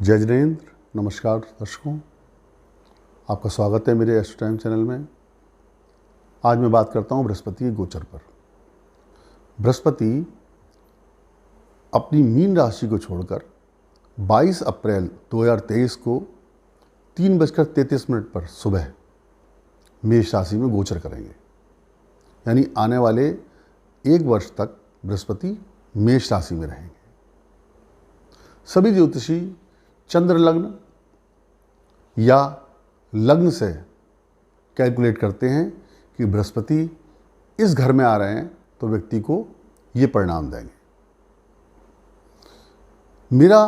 जय जिनेंद्र। नमस्कार दर्शकों, आपका स्वागत है मेरे एस्ट्रो टाइम चैनल में। आज मैं बात करता हूँ बृहस्पति के गोचर पर। बृहस्पति अपनी मीन राशि को छोड़कर 22 अप्रैल 2023 को 3:33 पर सुबह मेष राशि में गोचर करेंगे। यानी आने वाले 1 वर्ष तक बृहस्पति मेष राशि में रहेंगे। सभी ज्योतिषी चंद्र लग्न या लग्न से कैलकुलेट करते हैं कि बृहस्पति इस घर में आ रहे हैं तो व्यक्ति को ये परिणाम देंगे। मेरा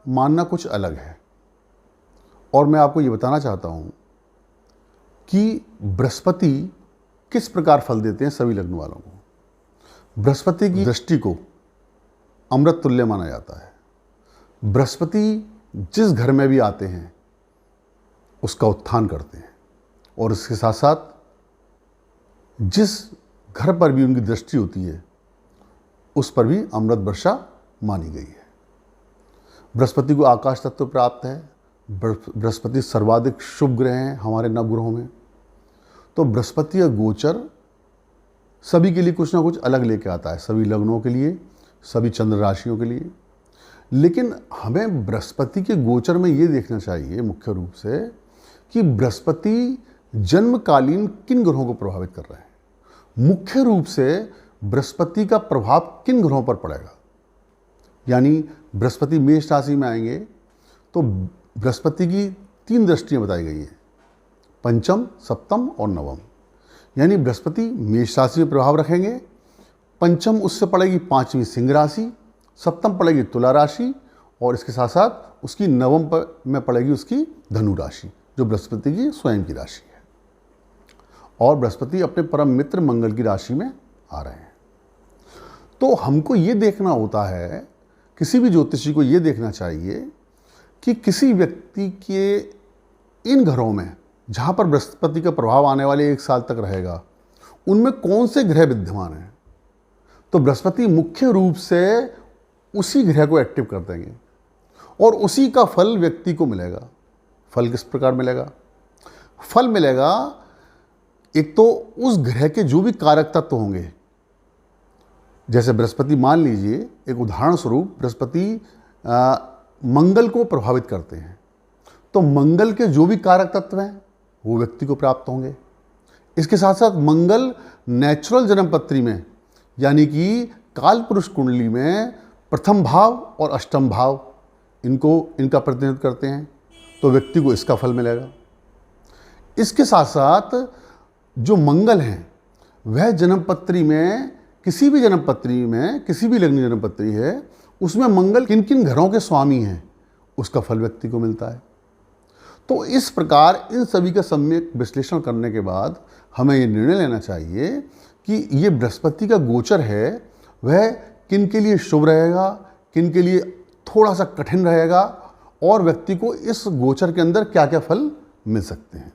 मानना कुछ अलग है और मैं आपको ये बताना चाहता हूँ कि बृहस्पति किस प्रकार फल देते हैं सभी लग्न वालों को। बृहस्पति की दृष्टि को अमृत तुल्य माना जाता है। बृहस्पति जिस घर में भी आते हैं उसका उत्थान करते हैं और इसके साथ साथ जिस घर पर भी उनकी दृष्टि होती है उस पर भी अमृत वर्षा मानी गई है। बृहस्पति को आकाश तत्व प्राप्त है। बृहस्पति सर्वाधिक शुभ ग्रह हैं हमारे नवग्रहों में। तो बृहस्पति का गोचर सभी के लिए कुछ ना कुछ अलग लेके आता है, सभी लग्नों के लिए, सभी चंद्र राशियों के लिए। लेकिन हमें बृहस्पति के गोचर में ये देखना चाहिए मुख्य रूप से कि बृहस्पति जन्मकालीन किन ग्रहों को प्रभावित कर रहे हैं। मुख्य रूप से बृहस्पति का प्रभाव किन ग्रहों पर पड़ेगा। यानी बृहस्पति मेष राशि में आएंगे तो बृहस्पति की 3 दृष्टियां बताई गई हैं, पंचम, सप्तम और नवम। यानी बृहस्पति मेष राशि में प्रभाव रखेंगे। पंचम उससे पड़ेगी 5वीं सिंह राशि, सप्तम पड़ेगी तुला राशि और इसके साथ साथ उसकी नवम में पड़ेगी उसकी धनु राशि, जो बृहस्पति की स्वयं की राशि है। और बृहस्पति अपने परम मित्र मंगल की राशि में आ रहे हैं। तो हमको ये देखना होता है, किसी भी ज्योतिषी को ये देखना चाहिए कि किसी व्यक्ति के इन घरों में जहाँ पर बृहस्पति का प्रभाव आने वाले 1 साल तक रहेगा उनमें कौन से ग्रह विद्यमान हैं। तो बृहस्पति मुख्य रूप से उसी ग्रह को एक्टिव कर देंगे और उसी का फल व्यक्ति को मिलेगा। फल किस प्रकार मिलेगा? फल मिलेगा, एक तो उस ग्रह के जो भी कारक तत्व होंगे। जैसे बृहस्पति, मान लीजिए एक उदाहरण स्वरूप, बृहस्पति मंगल को प्रभावित करते हैं तो मंगल के जो भी कारक तत्व हैं वो व्यक्ति को प्राप्त होंगे। इसके साथ साथ मंगल नेचुरल जन्मपत्री में यानी कि कालपुरुष कुंडली में प्रथम भाव और अष्टम भाव इनका प्रतिनिधित्व करते हैं तो व्यक्ति को इसका फल मिलेगा। इसके साथ साथ जो मंगल हैं वह जन्मपत्री में, किसी भी जन्मपत्री में, किसी भी लग्न जन्मपत्री है उसमें मंगल किन किन घरों के स्वामी हैं उसका फल व्यक्ति को मिलता है। तो इस प्रकार इन सभी का सम्यक विश्लेषण करने के बाद हमें ये निर्णय लेना चाहिए कि ये बृहस्पति का गोचर है वह किन के लिए शुभ रहेगा, किन के लिए थोड़ा सा कठिन रहेगा और व्यक्ति को इस गोचर के अंदर क्या क्या फल मिल सकते हैं।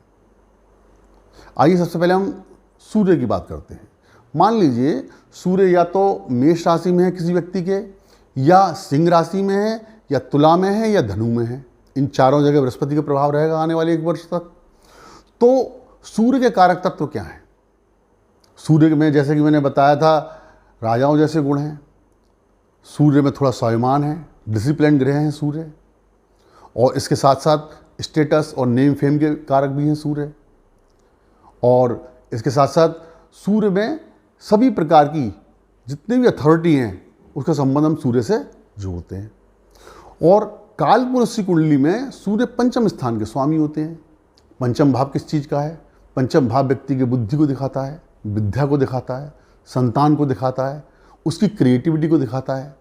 आइए सबसे पहले हम सूर्य की बात करते हैं। मान लीजिए सूर्य या तो मेष राशि में है किसी व्यक्ति के, या सिंह राशि में है, या तुला में है, या धनु में है। इन चारों जगह बृहस्पति का प्रभाव रहेगा आने वाले 1 वर्ष तक। तो सूर्य के कारक तत्व क्या हैं? सूर्य में जैसे कि मैंने बताया था राजाओं जैसे गुण हैं। सूर्य में थोड़ा स्वाभिमान है, डिसिप्लिन ग्रह हैं सूर्य। और इसके साथ साथ स्टेटस और नेम फेम के कारक भी हैं सूर्य। और इसके साथ साथ सूर्य में सभी प्रकार की जितनी भी अथॉरिटी हैं उसका संबंध हम सूर्य से जोड़ते हैं। और कालपुरुष की कुंडली में सूर्य पंचम स्थान के स्वामी होते हैं। पंचम भाव किस चीज़ का है? पंचम भाव व्यक्ति की बुद्धि को दिखाता है, विद्या को दिखाता है, संतान को दिखाता है, उसकी क्रिएटिविटी को दिखाता है,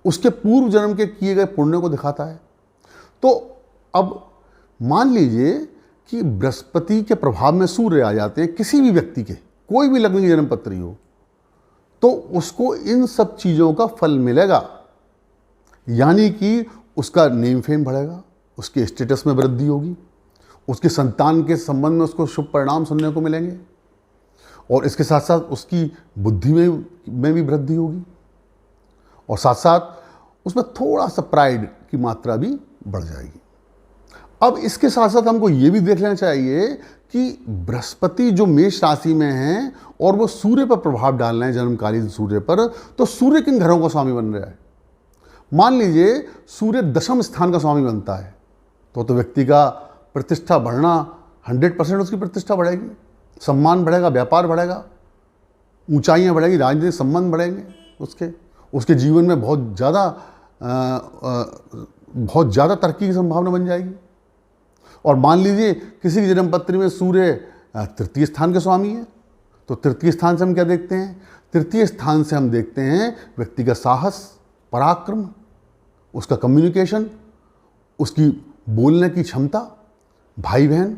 उसके पूर्व जन्म के किए गए पुण्य को दिखाता है। तो अब मान लीजिए कि बृहस्पति के प्रभाव में सूर्य आ जाते हैं किसी भी व्यक्ति के, कोई भी लग्न की जन्मपत्री हो, तो उसको इन सब चीज़ों का फल मिलेगा। यानी कि उसका नेम फेम बढ़ेगा, उसके स्टेटस में वृद्धि होगी, उसके संतान के संबंध में उसको शुभ परिणाम सुनने को मिलेंगे और इसके साथ साथ उसकी बुद्धि में भी वृद्धि होगी और साथ साथ उसमें थोड़ा सा प्राइड की मात्रा भी बढ़ जाएगी। अब इसके साथ साथ हमको ये भी देख लेना चाहिए कि बृहस्पति जो मेष राशि में है और वो सूर्य पर प्रभाव डाल रहे हैं, जन्मकालीन सूर्य पर, तो सूर्य किन घरों का स्वामी बन रहा है? मान लीजिए सूर्य दशम स्थान का स्वामी बनता है तो व्यक्ति का प्रतिष्ठा बढ़ना 100% उसकी प्रतिष्ठा बढ़ेगी, सम्मान बढ़ेगा, व्यापार बढ़ेगा, ऊंचाइयां बढ़ेगी, राजनीतिक संबंध बढ़ेंगे, उसके जीवन में बहुत ज़्यादा तरक्की की संभावना बन जाएगी। और मान लीजिए किसी की जन्मपत्री में सूर्य तृतीय स्थान के स्वामी है, तो तृतीय स्थान से हम क्या देखते हैं? तृतीय स्थान से हम देखते हैं व्यक्ति का साहस, पराक्रम, उसका कम्युनिकेशन, उसकी बोलने की क्षमता, भाई बहन।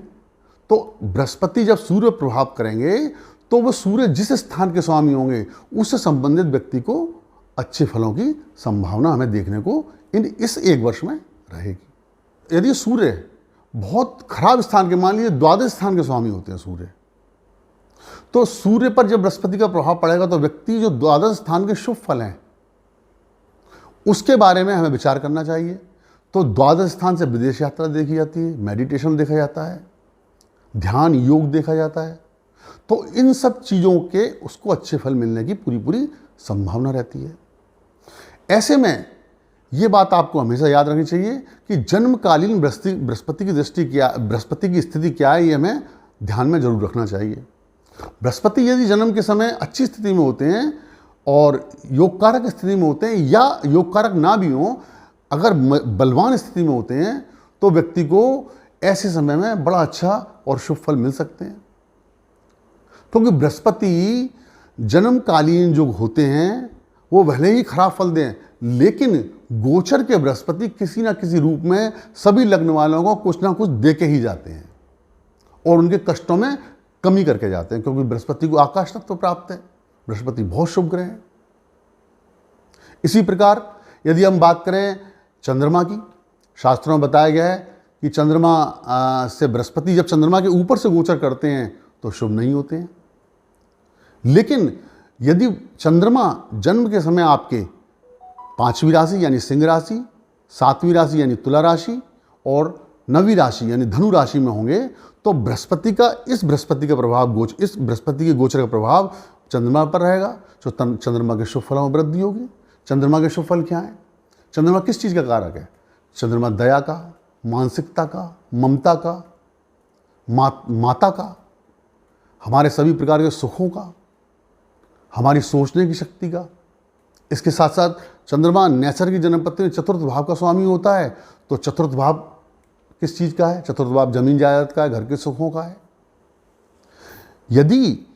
तो बृहस्पति जब सूर्य प्रभाव करेंगे तो वो सूर्य जिस स्थान के स्वामी होंगे उससे संबंधित व्यक्ति को अच्छे फलों की संभावना हमें देखने को इस 1 वर्ष में रहेगी। यदि सूर्य बहुत खराब स्थान के, मान लीजिए द्वादश स्थान के स्वामी होते हैं सूर्य, तो सूर्य पर जब बृहस्पति का प्रभाव पड़ेगा तो व्यक्ति जो द्वादश स्थान के शुभ फल हैं उसके बारे में हमें विचार करना चाहिए। तो द्वादश स्थान से विदेश यात्रा देखी जाती है, मेडिटेशन देखा जाता है, ध्यान योग देखा जाता है। तो इन सब चीज़ों के उसको अच्छे फल मिलने की पूरी संभावना रहती है। ऐसे में ये बात आपको हमेशा याद रखनी चाहिए कि जन्मकालीन बृहस्पति की दृष्टि क्या, बृहस्पति की स्थिति क्या है, ये हमें ध्यान में जरूर रखना चाहिए। बृहस्पति यदि जन्म के समय अच्छी स्थिति में होते हैं और योगकारक स्थिति में होते हैं, या योगकारक ना भी हों, अगर बलवान स्थिति में होते हैं, तो व्यक्ति को ऐसे समय में बड़ा अच्छा और शुभ फल मिल सकते हैं। क्योंकि बृहस्पति जन्मकालीन जो होते हैं वो भले ही खराब फल दें, लेकिन गोचर के बृहस्पति किसी ना किसी रूप में सभी लग्न वालों को कुछ ना कुछ दे के ही जाते हैं और उनके कष्टों में कमी करके जाते हैं, क्योंकि बृहस्पति को आकाश तत्व प्राप्त है। बृहस्पति बहुत शुभ ग्रह है। इसी प्रकार यदि हम बात करें चंद्रमा की, शास्त्रों में बताया गया है कि चंद्रमा से बृहस्पति जब चंद्रमा के ऊपर से गोचर करते हैं तो शुभ नहीं होते हैं। लेकिन यदि चंद्रमा जन्म के समय आपके 5वीं राशि यानी सिंह राशि, 7वीं राशि यानी तुला राशि और 9वीं राशि यानी धनु राशि में होंगे, तो बृहस्पति का इस बृहस्पति के गोचर का प्रभाव चंद्रमा पर रहेगा, तो चंद्रमा के शुभ फलों में वृद्धि होगी। चंद्रमा के शुभ फल क्या है? चंद्रमा किस चीज़ का कारक है? चंद्रमा दया का, मानसिकता का, ममता का, माता का, हमारे सभी प्रकार के सुखों का, हमारी सोचने की शक्ति का। इसके साथ साथ चंद्रमा नैसर्गिक की जन्मपत्री में चतुर्थ भाव का स्वामी होता है, तो चतुर्थ भाव किस चीज़ का है? चतुर्थ भाव जमीन जायदाद का है, घर के सुखों का है। यदि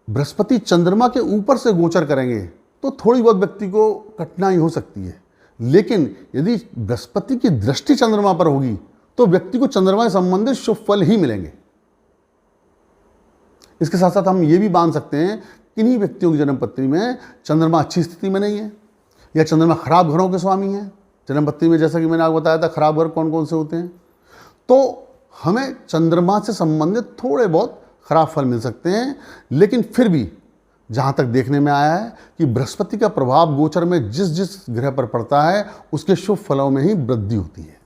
बृहस्पति चंद्रमा के ऊपर से गोचर करेंगे तो थोड़ी बहुत व्यक्ति को कठिनाई हो सकती है, लेकिन यदि बृहस्पति की दृष्टि चंद्रमा पर होगी तो व्यक्ति को चंद्रमा से संबंधित शुभ फल ही मिलेंगे। इसके साथ साथ हम ये भी मान सकते हैं किन्हीं व्यक्तियों की जन्मपत्री में चंद्रमा अच्छी स्थिति में नहीं है या चंद्रमा खराब घरों के स्वामी है जन्मपत्री में, जैसा कि मैंने आपको बताया था खराब घर कौन कौन से होते हैं, तो हमें चंद्रमा से संबंधित थोड़े बहुत खराब फल मिल सकते हैं। लेकिन फिर भी जहाँ तक देखने में आया है कि बृहस्पति का प्रभाव गोचर में जिस जिस ग्रह पर पड़ता है उसके शुभ फलों में ही वृद्धि होती है,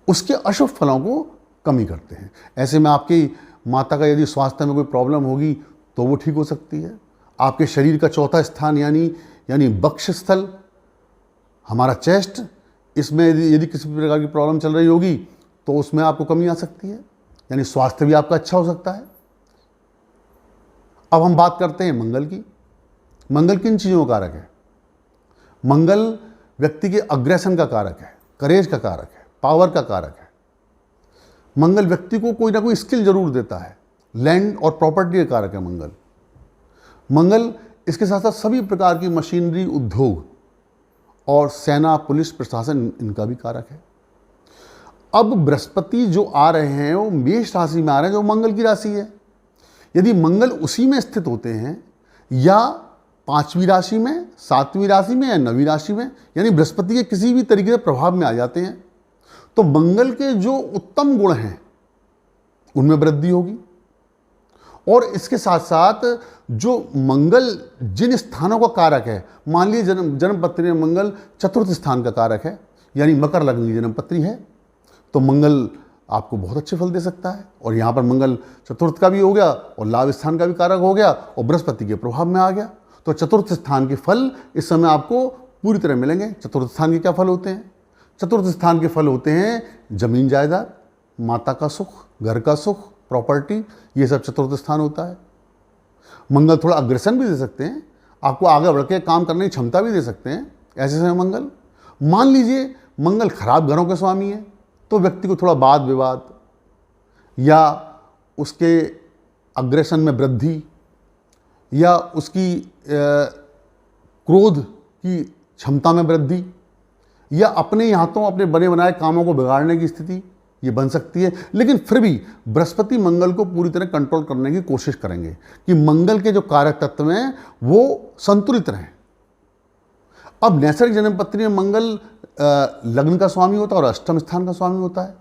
उसके अशुभ फलों को कमी करते हैं। ऐसे में आपकी माता का यदि स्वास्थ्य में कोई प्रॉब्लम होगी तो वो ठीक हो सकती है। आपके शरीर का चौथा स्थान यानी वक्ष स्थल, हमारा चेस्ट, इसमें यदि किसी प्रकार की प्रॉब्लम चल रही होगी तो उसमें आपको कमी आ सकती है, यानी स्वास्थ्य भी आपका अच्छा हो सकता है। अब हम बात करते हैं मंगल की। मंगल किन चीज़ों का कारक है? मंगल व्यक्ति के अग्रेशन का कारक है, करेज का कारक है, पावर का कारक है। मंगल व्यक्ति को कोई ना कोई स्किल जरूर देता है, लैंड और प्रॉपर्टी का कारक है मंगल। मंगल इसके साथ साथ सभी प्रकार की मशीनरी, उद्योग और सेना, पुलिस, प्रशासन, इनका भी कारक है। अब बृहस्पति जो आ रहे हैं वो मेष राशि में आ रहे हैं, जो मंगल की राशि है। यदि मंगल उसी में स्थित होते हैं या 5वीं राशि में, 7वीं राशि में या 9वीं राशि में, यानी बृहस्पति के किसी भी तरीके से प्रभाव में आ जाते हैं, तो मंगल के जो उत्तम गुण हैं उनमें वृद्धि होगी। और इसके साथ साथ जो मंगल जिन स्थानों का कारक है, मान लीजिए जन्मपत्री में मंगल चतुर्थ स्थान का कारक है, यानी मकर लग्न की जन्म पत्री है तो मंगल आपको बहुत अच्छे फल दे सकता है। और यहाँ पर मंगल चतुर्थ का भी हो गया और लाभ स्थान का भी कारक हो गया और बृहस्पति के प्रभाव में आ गया, तो चतुर्थ स्थान के फल इस समय आपको पूरी तरह मिलेंगे। चतुर्थ स्थान के क्या फल होते हैं? चतुर्थ स्थान के फल होते हैं जमीन जायदाद, माता का सुख, घर का सुख, प्रॉपर्टी, ये सब चतुर्थ स्थान होता है। मंगल थोड़ा अग्रेसन भी दे सकते हैं, आपको आगे बढ़ के काम करने की क्षमता भी दे सकते हैं ऐसे समय मंगल। मान लीजिए मंगल खराब घरों के स्वामी है तो व्यक्ति को थोड़ा वाद विवाद या उसके अग्रेसन में वृद्धि या उसकी क्रोध की क्षमता में वृद्धि या अपने हाथों अपने बने बनाए कामों को बिगाड़ने की स्थिति ये बन सकती है। लेकिन फिर भी बृहस्पति मंगल को पूरी तरह कंट्रोल करने की कोशिश करेंगे कि मंगल के जो कारक तत्व हैं वो संतुलित रहें। अब नैसर्गिक जन्म पत्री में मंगल लग्न का स्वामी होता है और अष्टम स्थान का स्वामी होता है।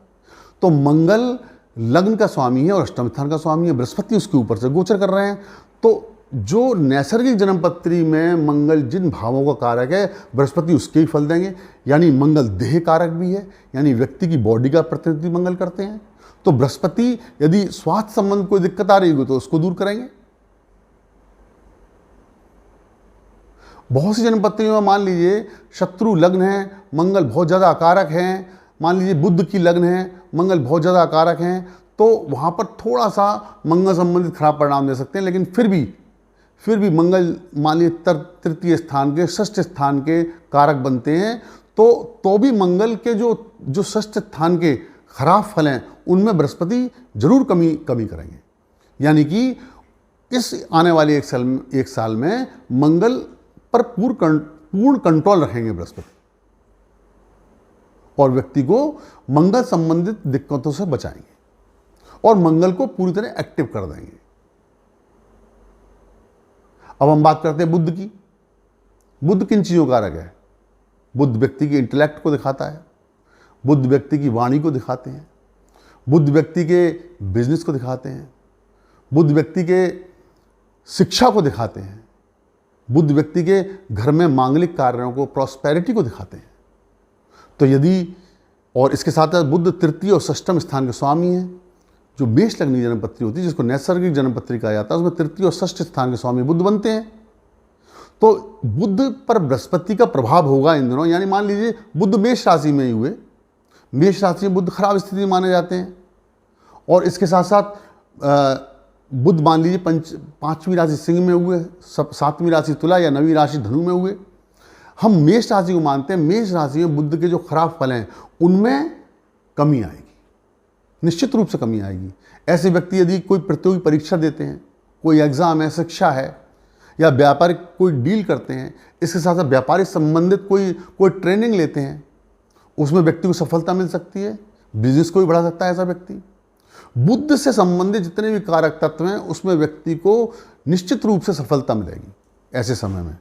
तो मंगल लग्न का स्वामी है और अष्टम स्थान का स्वामी है, बृहस्पति उसके ऊपर से गोचर कर रहे हैं। तो जो नैसर्गिक जन्म पत्री में मंगल जिन भावों का कारक है बृहस्पति उसके ही फल देंगे। यानी मंगल देह कारक भी है, यानी व्यक्ति की बॉडी का प्रतिनिधि मंगल करते हैं। तो बृहस्पति यदि स्वास्थ्य संबंध कोई दिक्कत आ रही हो तो उसको दूर करेंगे। बहुत सी जन्म पत्रियों में मान लीजिए शत्रु लग्न है, मंगल बहुत ज़्यादा अकारक हैं, मान लीजिए बुध की लग्न है, मंगल बहुत ज़्यादा अकारक हैं, तो वहाँ पर थोड़ा सा मंगल संबंधित खराब परिणाम दे सकते हैं। लेकिन फिर भी मंगल मान लीजिए तृतीय स्थान के षष्ठ स्थान के कारक बनते हैं, तो भी मंगल के जो षष्ठ स्थान के खराब फल हैं उनमें बृहस्पति जरूर कमी करेंगे। यानी कि इस आने वाले एक साल में मंगल पर पूर्ण कंट्रोल रखेंगे बृहस्पति और व्यक्ति को मंगल संबंधित दिक्कतों से बचाएंगे और मंगल को पूरी तरह एक्टिव कर देंगे। अब हम बात करते हैं बुध की। बुध किन चीज़ों का कारक है? बुध व्यक्ति के इंटेलेक्ट को दिखाता है, बुध व्यक्ति की वाणी को दिखाते हैं, बुध व्यक्ति के बिजनेस को दिखाते हैं, बुध व्यक्ति के शिक्षा को दिखाते हैं, बुध व्यक्ति के घर में मांगलिक कार्यों को, प्रॉस्पेरिटी को दिखाते हैं। तो यदि और इसके साथ साथ बुध तृतीय और षष्ठम स्थान के स्वामी हैं। जो मेष लग्न की जन्म पत्री होती है जिसको नैसर्गिक जन्म पत्री कहा जाता है उसमें तृतीय और षष्ठ स्थान के स्वामी बुध बनते हैं। तो बुध पर बृहस्पति का प्रभाव होगा इन दिनों। यानी मान लीजिए बुध मेष राशि में ही हुए, मेष राशि में बुध खराब स्थिति माने जाते हैं। और इसके साथ साथ बुध मान लीजिए पांचवी राशि सिंह में हुए, सातवीं राशि तुला या नवीं राशि धनु में हुए। हम मेष राशि को मानते हैं, मेष राशि में बुध के जो खराब फल हैं उनमें कमी आएगी, निश्चित रूप से कमी आएगी। ऐसे व्यक्ति यदि कोई प्रतियोगी परीक्षा देते हैं, कोई एग्जाम है, शिक्षा है या व्यापारिक कोई डील करते हैं, इसके साथ साथ व्यापारिक संबंधित कोई ट्रेनिंग लेते हैं, उसमें व्यक्ति को सफलता मिल सकती है, बिजनेस को भी बढ़ा सकता है ऐसा व्यक्ति। बुध से संबंधित जितने भी कारक तत्व हैं उसमें व्यक्ति को निश्चित रूप से सफलता मिलेगी ऐसे समय में,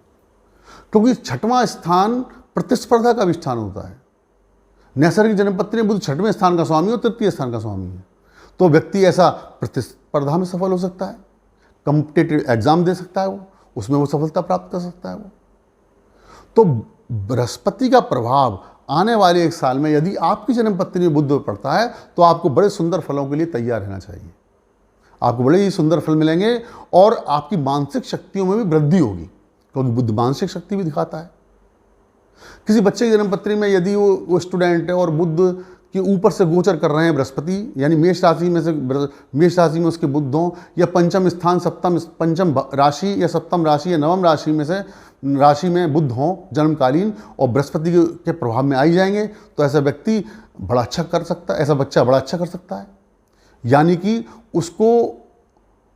क्योंकि छठवां स्थान प्रतिस्पर्धा का भी स्थान होता है। नैसर्गिक जन्म पत्री में बुध छठवें स्थान का स्वामी और तृतीय स्थान का स्वामी है। तो व्यक्ति ऐसा प्रतिस्पर्धा में सफल हो सकता है, कॉम्पिटिटिव एग्जाम दे सकता है, वो उसमें वो सफलता प्राप्त कर सकता है वो। तो बृहस्पति का प्रभाव आने वाले एक साल में यदि आपकी जन्म पत्री में बुध पड़ता है तो आपको बड़े सुंदर फलों के लिए तैयार रहना चाहिए। आपको बड़े ही सुंदर फल मिलेंगे और आपकी मानसिक शक्तियों में भी वृद्धि होगी, क्योंकि बुध मानसिक शक्ति भी दिखाता है। किसी बच्चे की जन्म पत्री में यदि वो स्टूडेंट है और बुध के ऊपर से गोचर कर रहे हैं बृहस्पति, यानी मेष राशि में उसके बुध हों या पंचम राशि या सप्तम राशि या नवम राशि में से राशि में बुध हों जन्मकालीन और बृहस्पति के प्रभाव में आई जाएंगे, तो ऐसा व्यक्ति बड़ा अच्छा कर सकता है, ऐसा बच्चा बड़ा अच्छा कर सकता है। यानी कि उसको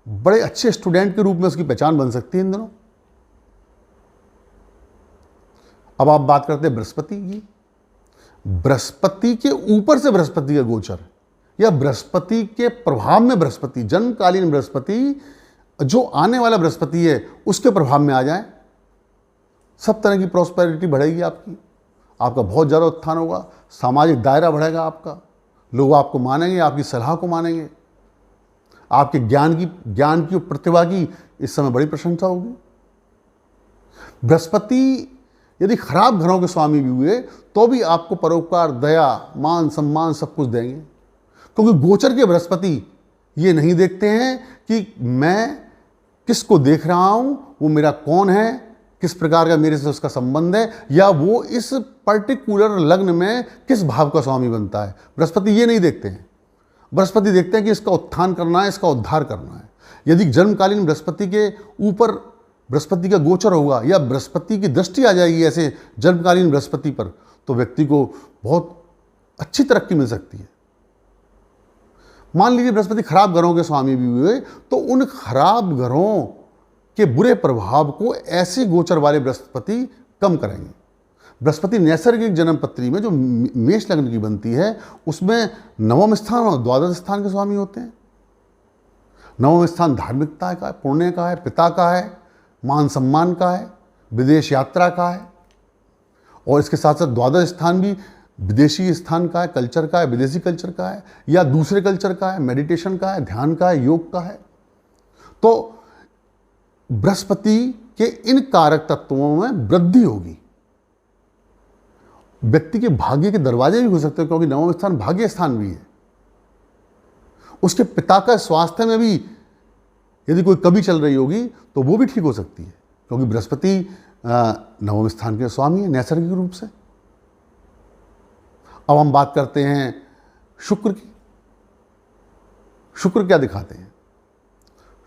बड़े अच्छे स्टूडेंट के रूप में उसकी पहचान बन सकती है इन दिनों। अब आप बात करते हैं बृहस्पति की। बृहस्पति के ऊपर से बृहस्पति का गोचर या बृहस्पति के प्रभाव में बृहस्पति, जन्मकालीन बृहस्पति जो आने वाला बृहस्पति है उसके प्रभाव में आ जाए, सब तरह की प्रॉस्पेरिटी बढ़ेगी आपका बहुत ज़्यादा उत्थान होगा, सामाजिक दायरा बढ़ेगा आपका, लोग आपको मानेंगे, आपकी सलाह को मानेंगे, आपके ज्ञान की प्रतिभा की इस समय बड़ी प्रशंसा होगी। बृहस्पति यदि खराब घरों के स्वामी भी हुए तो भी आपको परोपकार, दया, मान सम्मान सब कुछ देंगे, क्योंकि गोचर के बृहस्पति ये नहीं देखते हैं कि मैं किसको देख रहा हूं, वो मेरा कौन है, किस प्रकार का मेरे से उसका संबंध है, या वो इस पर्टिकुलर लग्न में किस भाव का स्वामी बनता है। बृहस्पति ये नहीं देखते हैं। बृहस्पति देखते हैं कि इसका उत्थान करना है, इसका उद्धार करना है। यदि जन्मकालीन बृहस्पति के ऊपर बृहस्पति का गोचर होगा या बृहस्पति की दृष्टि आ जाएगी ऐसे जन्मकालीन बृहस्पति पर, तो व्यक्ति को बहुत अच्छी तरक्की मिल सकती है। मान लीजिए बृहस्पति खराब घरों के स्वामी भी हुए तो उन खराब घरों के बुरे प्रभाव को ऐसे गोचर वाले बृहस्पति कम करेंगे। बृहस्पति नैसर्गिक जन्मपत्री में जो मेष लग्न की बनती है उसमें नवम स्थान और द्वादश स्थान के स्वामी होते हैं। नवम स्थान धार्मिकता का है, पुण्य का है, पिता का है, मान सम्मान का है, विदेश यात्रा का है, और इसके साथ साथ द्वादश स्थान भी विदेशी स्थान का है, कल्चर का है, विदेशी कल्चर का है या दूसरे कल्चर का है, मेडिटेशन का है, ध्यान का है, योग का है। तो बृहस्पति के इन कारक तत्वों में वृद्धि होगी। व्यक्ति के भाग्य के दरवाजे भी हो सकते हैं, क्योंकि नवम स्थान भाग्य स्थान भी है। उसके पिता का स्वास्थ्य में भी यदि कोई कमी चल रही होगी तो वो भी ठीक हो सकती है, क्योंकि बृहस्पति नवम स्थान के स्वामी है नैसर्गिक रूप से। अब हम बात करते हैं शुक्र की। शुक्र क्या दिखाते हैं?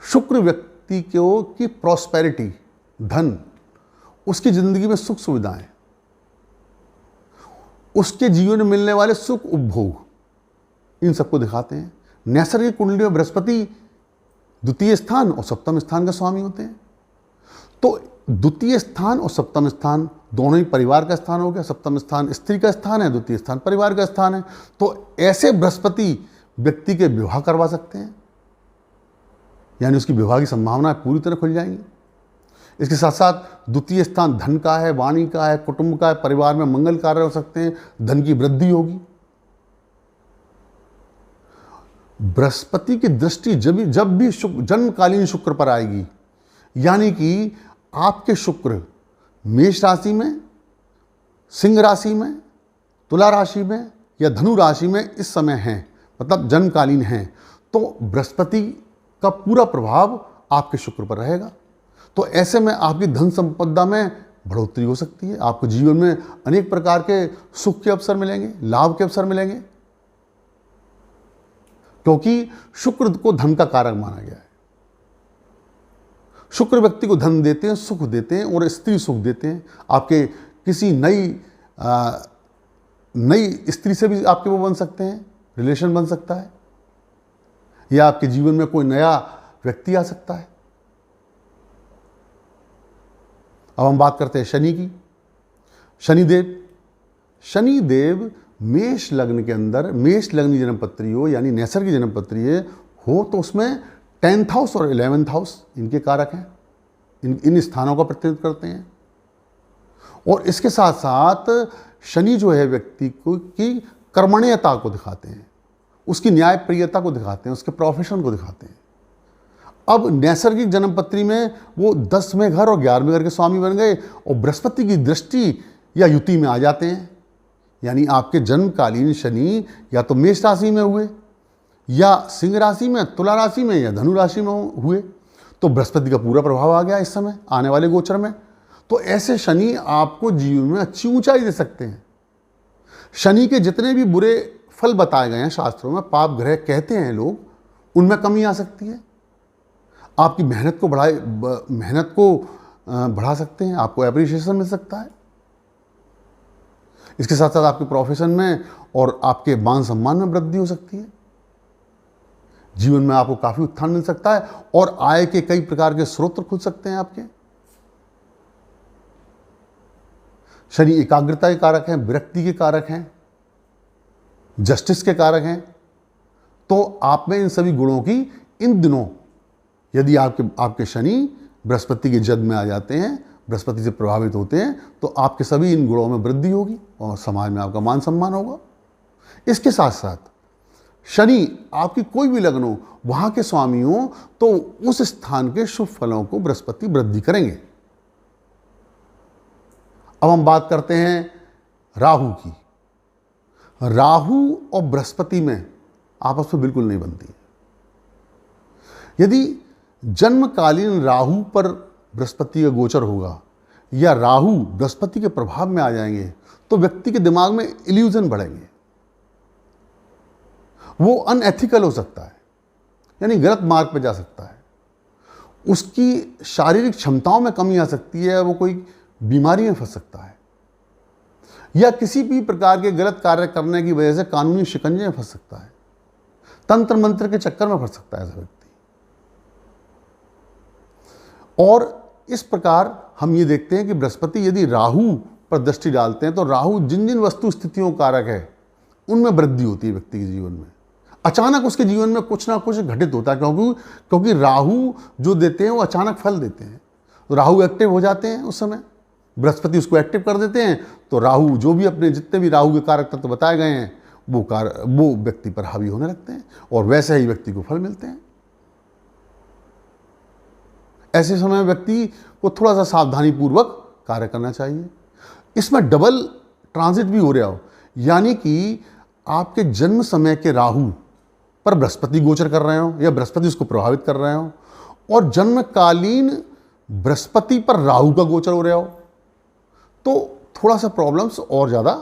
शुक्र व्यक्ति को की प्रॉस्पेरिटी, धन, उसकी जिंदगी में सुख सुविधाएं, उसके जीवन में मिलने वाले सुख उपभोग, इन सबको दिखाते हैं। नैसर्गिक कुंडली में बृहस्पति द्वितीय स्थान और सप्तम स्थान के स्वामी होते हैं। तो द्वितीय स्थान और सप्तम स्थान दोनों ही परिवार का स्थान हो गया। सप्तम स्थान स्त्री का स्थान है, द्वितीय स्थान परिवार का स्थान है। तो ऐसे बृहस्पति व्यक्ति के विवाह करवा सकते हैं, यानी उसकी विवाह की संभावनाएं पूरी तरह खुल जाएंगी। इसके साथ साथ द्वितीय स्थान धन का है, वाणी का है, कुटुंब का है, परिवार में मंगल कार्य हो सकते हैं, धन की वृद्धि होगी। बृहस्पति की दृष्टि जब भी जन्मकालीन शुक्र पर आएगी, यानी कि आपके शुक्र मेष राशि में, सिंह राशि में, तुला राशि में या धनु राशि में इस समय हैं, मतलब जन्मकालीन हैं, तो बृहस्पति का पूरा प्रभाव आपके शुक्र पर रहेगा। तो ऐसे में आपकी धन संपदा में बढ़ोतरी हो सकती है। आपको जीवन में अनेक प्रकार के सुख के अवसर मिलेंगे, लाभ के अवसर मिलेंगे, क्योंकि शुक्र को धन का कारक माना गया है। शुक्र व्यक्ति को धन देते हैं, सुख देते हैं और स्त्री सुख देते हैं। आपके किसी नई स्त्री से भी आपके वो बन सकते हैं, रिलेशन बन सकता है, या आपके जीवन में कोई नया व्यक्ति आ सकता है। अब हम बात करते हैं शनि की। शनिदेव मेष लग्न के अंदर, मेष लग्न की जन्मपत्री हो यानी नैसर्गिक जन्मपत्री हो तो उसमें 10th हाउस और 11th हाउस इनके कारक हैं, इन स्थानों का प्रतिनिधित्व करते हैं। और इसके साथ साथ शनि जो है व्यक्ति को की कर्मण्यता को दिखाते हैं, उसकी न्यायप्रियता को दिखाते हैं, उसके प्रोफेशन को दिखाते हैं। अब नैसर्गिक जन्मपत्री में वो 10वें घर और 11वें घर के स्वामी बन गए और बृहस्पति की दृष्टि या युति में आ जाते हैं। यानी आपके जन्मकालीन शनि या तो मेष राशि में हुए या सिंह राशि में, तुला राशि में या धनु राशि में हुए, तो बृहस्पति का पूरा प्रभाव आ गया इस समय आने वाले गोचर में। तो ऐसे शनि आपको जीवन में अच्छी ऊंचाई दे सकते हैं। शनि के जितने भी बुरे फल बताए गए हैं शास्त्रों में, पाप ग्रह कहते हैं लोग, उनमें कमी आ सकती है। आपकी मेहनत को बढ़ा सकते हैं, आपको एप्रिसिएशन मिल सकता है। इसके साथ साथ आपके प्रोफेशन में और आपके मान सम्मान में वृद्धि हो सकती है। जीवन में आपको काफी उत्थान मिल सकता है और आय के कई प्रकार के स्रोत खुल सकते हैं आपके। शनि एकाग्रता के कारक हैं, विरक्ति के कारक हैं, जस्टिस के कारक हैं। तो आप में इन सभी गुणों की इन दिनों यदि आपके शनि बृहस्पति के जद में आ जाते हैं, बृहस्पति से प्रभावित होते हैं, तो आपके सभी इन गुणों में वृद्धि होगी और समाज में आपका मान सम्मान होगा। इसके साथ साथ शनि आपकी कोई भी लग्न हो, वहां के स्वामी हो, तो उस स्थान के शुभ फलों को बृहस्पति वृद्धि करेंगे। अब हम बात करते हैं राहु की। राहु और बृहस्पति में आपस में बिल्कुल नहीं बनती। यदि जन्मकालीन राहु पर बृहस्पति का गोचर होगा या राहु बृहस्पति के प्रभाव में आ जाएंगे तो व्यक्ति के दिमाग में इल्यूजन बढ़ेंगे, वो अनएथिकल हो सकता है, यानी गलत मार्ग पर जा सकता है, उसकी शारीरिक क्षमताओं में कमी आ सकती है, वो कोई बीमारी में फंस सकता है या किसी भी प्रकार के गलत कार्य करने की वजह से कानूनी शिकंजे में फंस सकता है, तंत्र मंत्र के चक्कर में फंस सकता है ऐसा व्यक्ति। और इस प्रकार हम ये देखते हैं कि बृहस्पति यदि राहु पर दृष्टि डालते हैं तो राहु जिन जिन वस्तु स्थितियों कारक है उनमें वृद्धि होती है व्यक्ति के जीवन में। अचानक उसके जीवन में कुछ ना कुछ घटित होता है, क्योंकि राहु जो देते हैं वो अचानक फल देते हैं। तो राहु एक्टिव हो जाते हैं उस समय, बृहस्पति उसको एक्टिव कर देते हैं, तो राहु जो भी अपने जितने भी राहु के कारक तत्व बताए गए हैं वो व्यक्ति पर हावी होने लगते हैं और वैसे ही व्यक्ति को फल मिलते हैं। ऐसे समय व्यक्ति को थोड़ा सा सावधानी पूर्वक कार्य करना चाहिए। इसमें डबल ट्रांजिट भी हो रहा हो, यानी कि आपके जन्म समय के राहु पर बृहस्पति गोचर कर रहे हो या बृहस्पति उसको प्रभावित कर रहे हो और जन्मकालीन बृहस्पति पर राहु का गोचर हो रहा हो तो थोड़ा सा प्रॉब्लम्स और ज़्यादा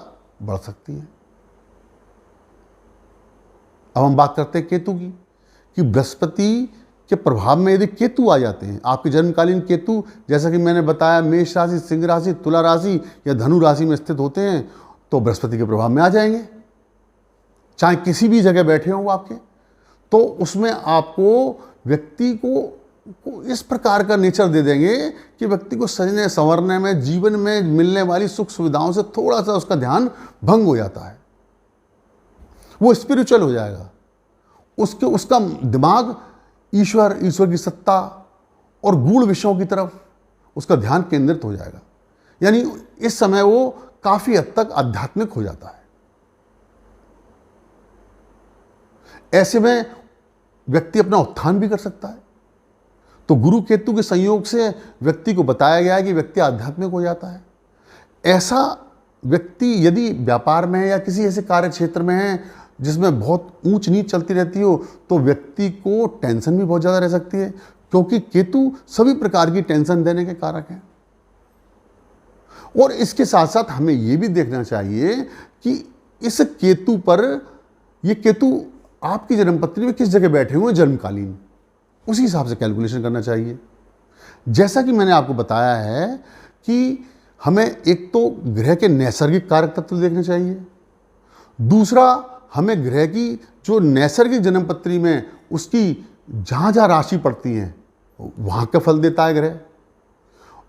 बढ़ सकती है। अब हम बात करते हैं केतु की, कि बृहस्पति के प्रभाव में यदि केतु आ जाते हैं, आपके जन्मकालीन केतु जैसा कि मैंने बताया मेष राशि, सिंह राशि, तुला राशि या धनु राशि में स्थित होते हैं तो बृहस्पति के प्रभाव में आ जाएंगे, चाहे किसी भी जगह बैठे हों आपके। तो उसमें आपको व्यक्ति को इस प्रकार का नेचर दे देंगे कि व्यक्ति को सजने संवरने में, जीवन में मिलने वाली सुख सुविधाओं से थोड़ा सा उसका ध्यान भंग हो जाता है, वो स्पिरिचुअल हो जाएगा, उसका दिमाग ईश्वर की सत्ता और गूढ़ विषयों की तरफ उसका ध्यान केंद्रित हो जाएगा। यानी इस समय वो काफी हद तक आध्यात्मिक हो जाता है। ऐसे में व्यक्ति अपना उत्थान भी कर सकता है। तो गुरु केतु के संयोग से व्यक्ति को बताया गया है कि व्यक्ति आध्यात्मिक हो जाता है। ऐसा व्यक्ति यदि व्यापार में है या किसी ऐसे कार्य क्षेत्र में है जिसमें बहुत ऊंच नीच चलती रहती हो तो व्यक्ति को टेंशन भी बहुत ज़्यादा रह सकती है, क्योंकि केतु सभी प्रकार की टेंशन देने के कारक है। और इसके साथ साथ हमें यह भी देखना चाहिए कि इस केतु पर, ये केतु आपकी जन्मपत्री में किस जगह बैठे हुए हैं जन्मकालीन, उसी हिसाब से कैलकुलेशन करना चाहिए। जैसा कि मैंने आपको बताया है कि हमें एक तो ग्रह के नैसर्गिक कारक तत्व देखने चाहिए, दूसरा हमें ग्रह की जो नैसर्गिक जन्मपत्री में उसकी जहाँ जहाँ राशि पड़ती है वहाँ का फल देता है ग्रह,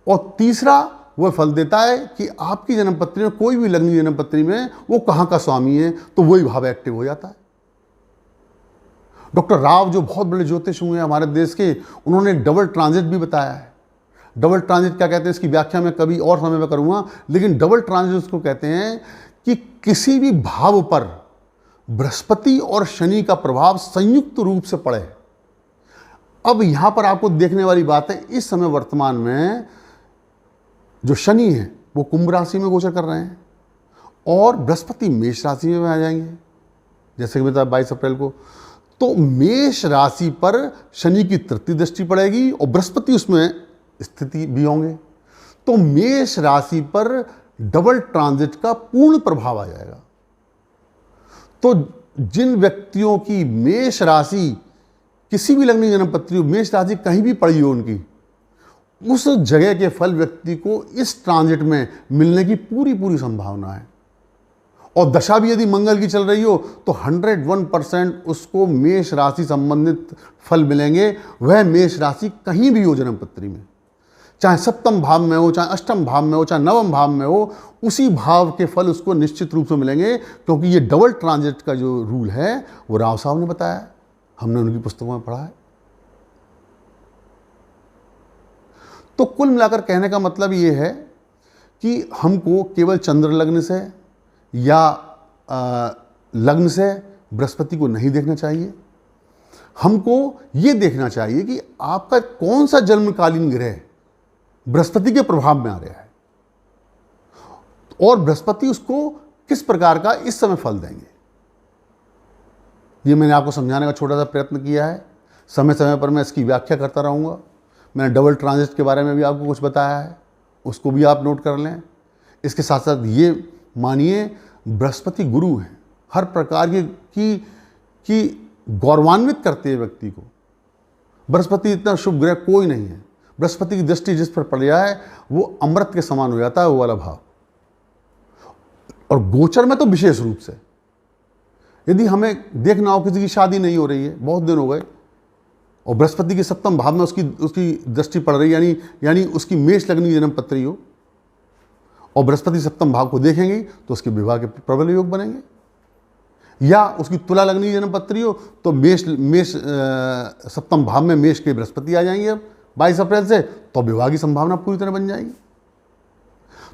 और तीसरा वह फल देता है कि आपकी जन्मपत्री में कोई भी लग्न जन्मपत्री में वो कहाँ का स्वामी है, तो वही भाव एक्टिव हो जाता है। डॉक्टर राव जो बहुत बड़े ज्योतिष हुए हैं हमारे देश के, उन्होंने डबल ट्रांजिट भी बताया है। डबल ट्रांजिट क्या कहते हैं इसकी व्याख्या मैं कभी और समय में करूंगा, लेकिन डबल ट्रांजिट उसको कहते हैं कि किसी भी भाव पर बृहस्पति और शनि का प्रभाव संयुक्त रूप से पड़े। अब यहां पर आपको देखने वाली बात है, इस समय वर्तमान में जो शनि है वो कुंभ राशि में गोचर कर रहे हैं और बृहस्पति मेष राशि में आ जाएंगे, जैसे कि बताया 22 अप्रैल को। तो मेष राशि पर शनि की तृतीय दृष्टि पड़ेगी और बृहस्पति उसमें स्थिति भी होंगे, तो मेष राशि पर डबल ट्रांजिट का पूर्ण प्रभाव आ जाएगा। तो जिन व्यक्तियों की मेष राशि किसी भी लग्न जन्मपत्री, मेष राशि कहीं भी पड़ी हो उनकी, उस जगह के फल व्यक्ति को इस ट्रांजिट में मिलने की पूरी संभावना है। और दशा भी यदि मंगल की चल रही हो तो 101% उसको मेष राशि संबंधित फल मिलेंगे, वह मेष राशि कहीं भी हो जन्मपत्री में, चाहे सप्तम भाव में हो, चाहे अष्टम भाव में हो, चाहे नवम भाव में हो, उसी भाव के फल उसको निश्चित रूप से मिलेंगे, क्योंकि ये डबल ट्रांजिट का जो रूल है वो राव साहब ने बताया है, हमने उनकी पुस्तकों में पढ़ा है। तो कुल मिलाकर कहने का मतलब ये है कि हमको केवल चंद्र लग्न से या लग्न से बृहस्पति को नहीं देखना चाहिए। हमको ये देखना चाहिए कि आपका कौन सा जन्मकालीन ग्रह बृहस्पति के प्रभाव में आ रहा है, और बृहस्पति उसको किस प्रकार का इस समय फल देंगे, ये मैंने आपको समझाने का छोटा सा प्रयत्न किया है। समय समय पर मैं इसकी व्याख्या करता रहूँगा। मैंने डबल ट्रांजिट के बारे में भी आपको कुछ बताया है, उसको भी आप नोट कर लें। इसके साथ साथ ये मानिए बृहस्पति गुरु हैं, हर प्रकार की गौरवान्वित करते हैं व्यक्ति को। बृहस्पति इतना शुभ ग्रह कोई नहीं है। बृहस्पति की दृष्टि जिस पर पड़ जाए वो अमृत के समान हो जाता है, वो वाला भाव। और गोचर में तो विशेष रूप से, यदि हमें देखना हो किसी की शादी नहीं हो रही है, बहुत दिन हो गए, और बृहस्पति के सप्तम भाव में उसकी दृष्टि पड़ रही है, यानी उसकी मेष लग्नी जन्म पत्री हो, और बृहस्पति सप्तम भाव को देखेंगे तो उसके विवाह के प्रबल योग बनेंगे। या उसकी तुला लग्नी जन्म पत्री हो तो मेष सप्तम भाव में मेष के बृहस्पति आ जाएंगे अब 22 अप्रैल से, तो विवाह की संभावना पूरी तरह बन जाएगी।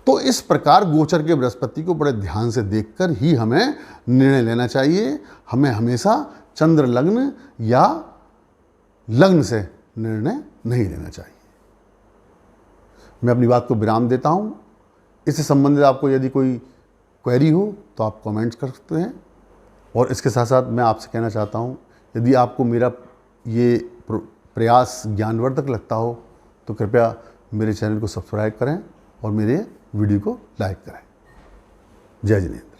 तो इस प्रकार गोचर के बृहस्पति को बड़े ध्यान से देखकर ही हमें निर्णय लेना चाहिए। हमें हमेशा चंद्र लग्न या लग्न से निर्णय नहीं लेना चाहिए। मैं अपनी बात को विराम देता हूँ। इससे संबंधित आपको यदि कोई क्वेरी हो तो आप कमेंट्स कर सकते हैं। और इसके साथ साथ मैं आपसे कहना चाहता हूँ, यदि आपको मेरा ये प्रयास ज्ञानवर्धक लगता हो तो कृपया मेरे चैनल को सब्सक्राइब करें और मेरे वीडियो को लाइक करें। जय जिनेंद्र।